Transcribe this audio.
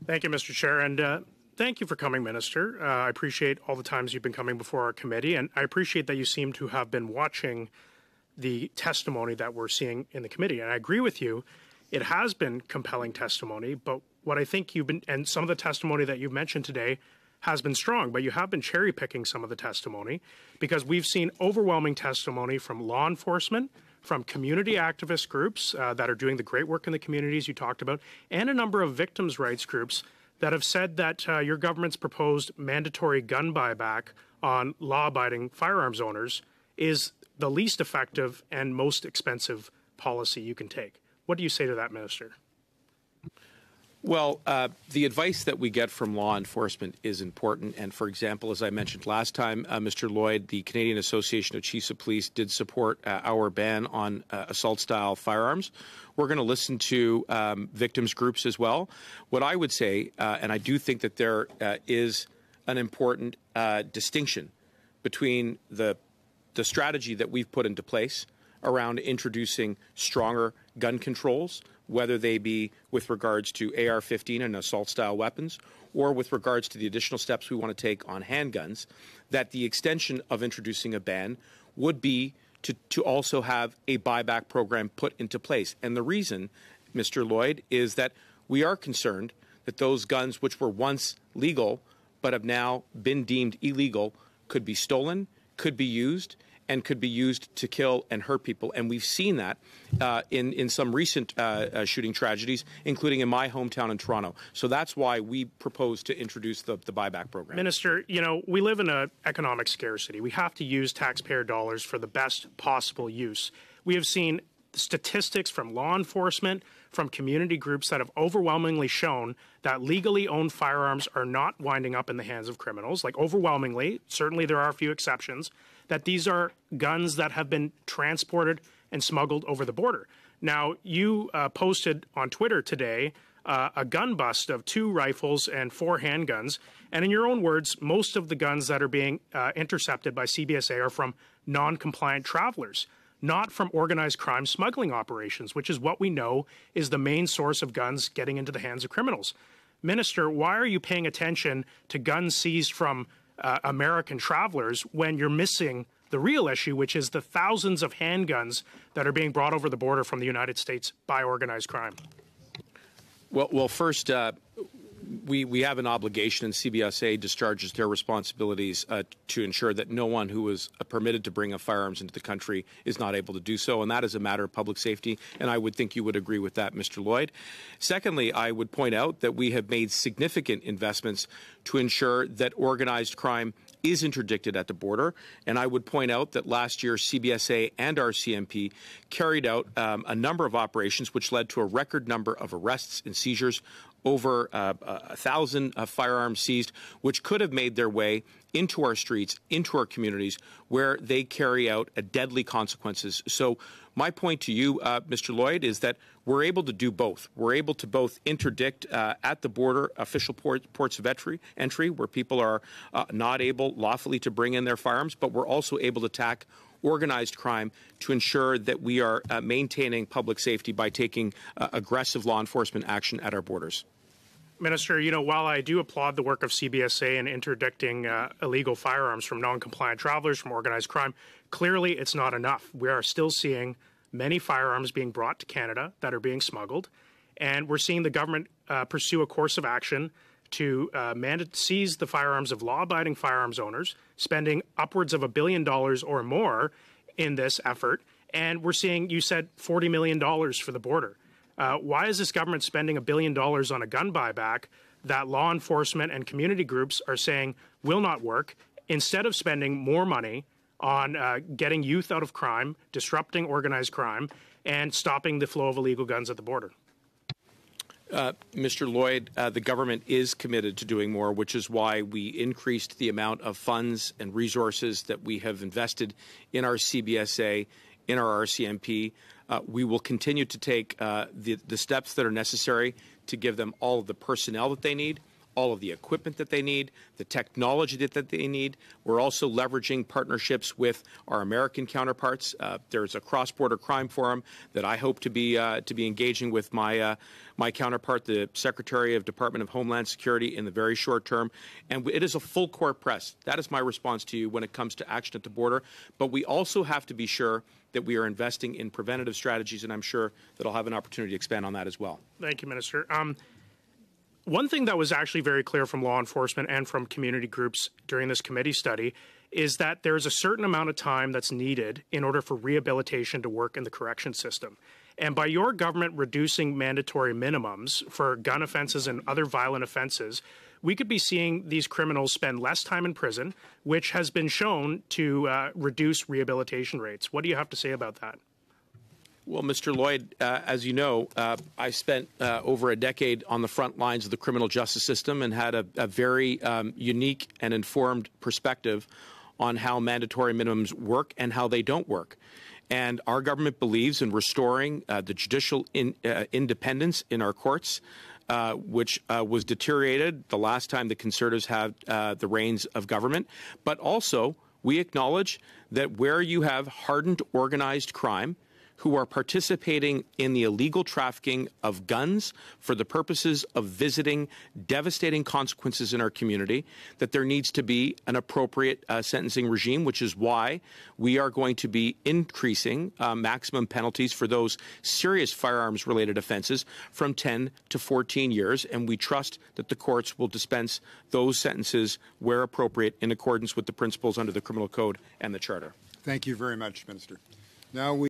Thank you, Mr. Chair, and thank you for coming, Minister. I appreciate all the times you've been coming before our committee, and I appreciate that you seem to have been watching the testimony that we're seeing in the committee. And I agree with you, it has been compelling testimony, but what I think you've been, and some of the testimony that you've mentioned today has been strong, but you have been cherry picking some of the testimony because we've seen overwhelming testimony from law enforcement, from community activist groups that are doing the great work in the communities you talked about, and a number of victims' rights groups that have said that your government's proposed mandatory gun buyback on law-abiding firearms owners is the least effective and most expensive policy you can take. What do you say to that, Minister? Well, the advice that we get from law enforcement is important. And for example, as I mentioned last time, Mr. Lloyd, the Canadian Association of Chiefs of Police did support our ban on assault-style firearms. We're going to listen to victims groups as well. What I would say, and I do think that there is an important distinction between the strategy that we've put into place around introducing stronger gun controls, whether they be with regards to AR-15 and assault-style weapons, or with regards to the additional steps we want to take on handguns, that the extension of introducing a ban would be to also have a buyback program put into place. And the reason, Mr. Lloyd, is that we are concerned that those guns which were once legal but have now been deemed illegal could be stolen, could be used, and could be used to kill and hurt people. And we've seen that in some recent shooting tragedies, including in my hometown in Toronto. So that's why we propose to introduce the buyback program. Minister, you know, we live in an economic scarcity. We have to use taxpayer dollars for the best possible use. We have seen statistics from law enforcement, from community groups that have overwhelmingly shown that legally owned firearms are not winding up in the hands of criminals. Like overwhelmingly, certainly there are a few exceptions, that these are guns that have been transported and smuggled over the border. Now, you posted on Twitter today a gun bust of 2 rifles and 4 handguns. And in your own words, most of the guns that are being intercepted by CBSA are from non-compliant travelers, not from organized crime smuggling operations, which is what we know is the main source of guns getting into the hands of criminals. Minister, why are you paying attention to guns seized from American travelers when you're missing the real issue, which is the thousands of handguns that are being brought over the border from the United States by organized crime? Well, first, we have an obligation, and CBSA discharges their responsibilities to ensure that no one who is permitted to bring firearms into the country is not able to do so, and that is a matter of public safety, and I would think you would agree with that, Mr. Lloyd. Secondly, I would point out that we have made significant investments to ensure that organized crime is interdicted at the border, and I would point out that last year CBSA and RCMP carried out a number of operations which led to a record number of arrests and seizures, over 1,000 firearms seized, which could have made their way into our streets, into our communities, where they carry out deadly consequences. So my point to you, Mr. Lloyd, is that we're able to do both. We're able to both interdict at the border official ports of entry where people are not able lawfully to bring in their firearms, but we're also able to attack organized crime to ensure that we are maintaining public safety by taking aggressive law enforcement action at our borders. Minister, you know, while I do applaud the work of CBSA in interdicting illegal firearms from non-compliant travelers, from organized crime, clearly it's not enough. We are still seeing many firearms being brought to Canada that are being smuggled, and we're seeing the government pursue a course of action to seize the firearms of law-abiding firearms owners, spending upwards of $1 billion or more in this effort. And we're seeing, you said, $40 million for the border. Why is this government spending $1 billion on a gun buyback that law enforcement and community groups are saying will not work, instead of spending more money on getting youth out of crime, disrupting organized crime, and stopping the flow of illegal guns at the border? Mr. Lloyd, the government is committed to doing more, which is why we increased the amount of funds and resources that we have invested in our CBSA, in our RCMP. We will continue to take the steps that are necessary to give them all of the personnel that they need, all of the equipment that they need, the technology that they need. We're also leveraging partnerships with our American counterparts. There's a cross-border crime forum that I hope to be engaging with my counterpart, the Secretary of Department of Homeland Security, in the very short term. And it is a full court press. That is my response to you when it comes to action at the border. But we also have to be sure that we are investing in preventative strategies, and I'm sure that I'll have an opportunity to expand on that as well. Thank you, Minister. One thing that was actually very clear from law enforcement and from community groups during this committee study is that there's a certain amount of time that's needed in order for rehabilitation to work in the correction system. And by your government reducing mandatory minimums for gun offenses and other violent offenses, we could be seeing these criminals spend less time in prison, which has been shown to reduce rehabilitation rates. What do you have to say about that? Well, Mr. Lloyd, as you know, I spent over a decade on the front lines of the criminal justice system and had a very unique and informed perspective on how mandatory minimums work and how they don't work. And our government believes in restoring the judicial independence in our courts, which was deteriorated the last time the Conservatives had the reins of government. But also, we acknowledge that where you have hardened organized crime who are participating in the illegal trafficking of guns for the purposes of visiting devastating consequences in our community, that there needs to be an appropriate sentencing regime, which is why we are going to be increasing maximum penalties for those serious firearms-related offenses from 10 to 14 years, and we trust that the courts will dispense those sentences where appropriate in accordance with the principles under the Criminal Code and the Charter. Thank you very much, Minister. Now